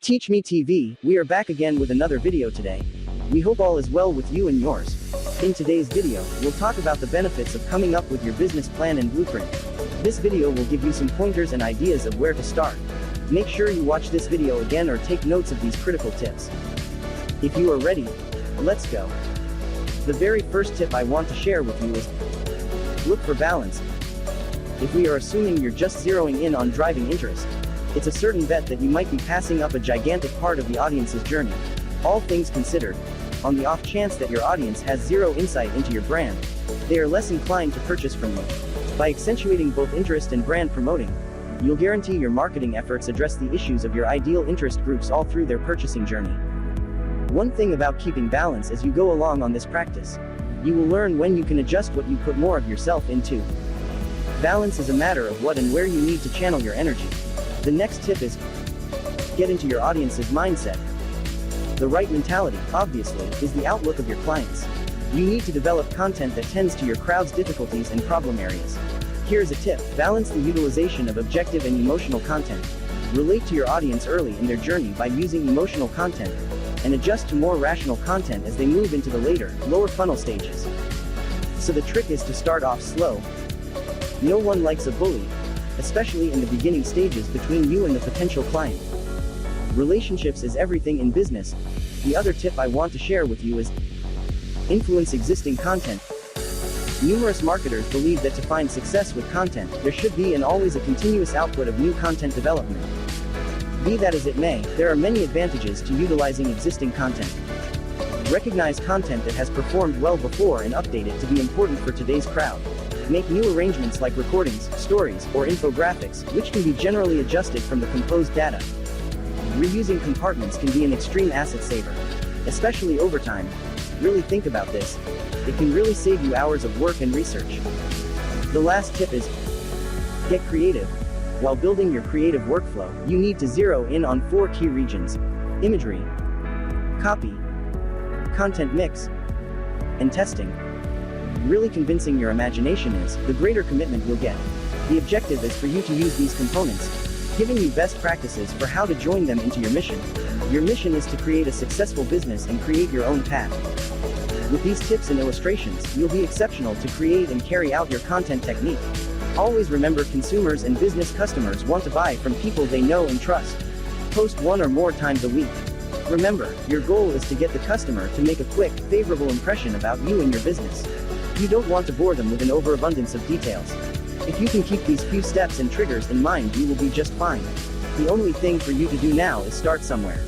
Teach Me TV, we are back again with another video today. We hope all is well with you and yours. In today's video, we'll talk about the benefits of coming up with your business plan and blueprint. This video will give you some pointers and ideas of where to start. Make sure you watch this video again or take notes of these critical tips. If you are ready, let's go. The very first tip I want to share with you is look for balance. If we are assuming you're just zeroing in on driving interest, it's a certain bet that you might be passing up a gigantic part of the audience's journey. All things considered, on the off chance that your audience has zero insight into your brand, they are less inclined to purchase from you. By accentuating both interest and brand promoting, you'll guarantee your marketing efforts address the issues of your ideal interest groups all through their purchasing journey. One thing about keeping balance as you go along on this practice, you will learn when you can adjust what you put more of yourself into. Balance is a matter of what and where you need to channel your energy. The next tip is get into your audience's mindset. The right mentality, obviously, is the outlook of your clients. You need to develop content that tends to your crowd's difficulties and problem areas. Here's a tip: balance the utilization of objective and emotional content. Relate to your audience early in their journey by using emotional content, and adjust to more rational content as they move into the later, lower funnel stages. So the trick is to start off slow. No one likes a bully, especially in the beginning stages between you and the potential client. Relationships is everything in business. The other tip I want to share with you is influence existing content. Numerous marketers believe that to find success with content, there should be and always a continuous output of new content development. Be that as it may, there are many advantages to utilizing existing content. Recognize content that has performed well before and update it to be important for today's crowd. Make new arrangements like recordings, stories, or infographics, which can be generally adjusted from the composed data. Reusing compartments can be an extreme asset saver, especially over time. Really think about this. It can really save you hours of work and research. The last tip is get creative. While building your creative workflow, you need to zero in on 4 key regions: imagery, copy, content mix, and testing. Really convincing your imagination is, the greater commitment you'll get. The objective is for you to use these components, giving you best practices for how to join them into your mission. Your mission is to create a successful business and create your own path. With these tips and illustrations, you'll be exceptional to create and carry out your content technique. Always remember, consumers and business customers want to buy from people they know and trust. Post 1 or more times a week. Remember, your goal is to get the customer to make a quick, favorable impression about you and your business. You don't want to bore them with an overabundance of details. If you can keep these few steps and triggers in mind, you will be just fine. The only thing for you to do now is start somewhere.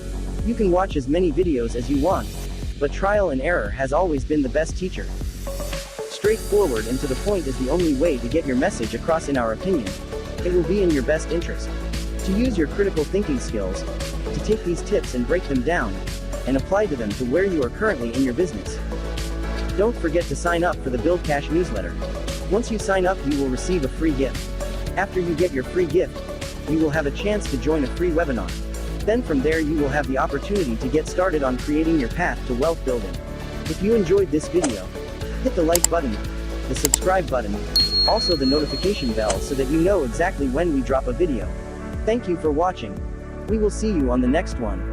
You can watch as many videos as you want, but trial and error has always been the best teacher. Straightforward and to the point is the only way to get your message across, in our opinion. It will be in your best interest to use your critical thinking skills, to take these tips and break them down, and apply to them to where you are currently in your business. Don't forget to sign up for the Build Cash newsletter. Once you sign up, you will receive a free gift. After you get your free gift, you will have a chance to join a free webinar. Then from there you will have the opportunity to get started on creating your path to wealth building. If you enjoyed this video, hit the like button, the subscribe button, also the notification bell so that you know exactly when we drop a video. Thank you for watching. We will see you on the next one.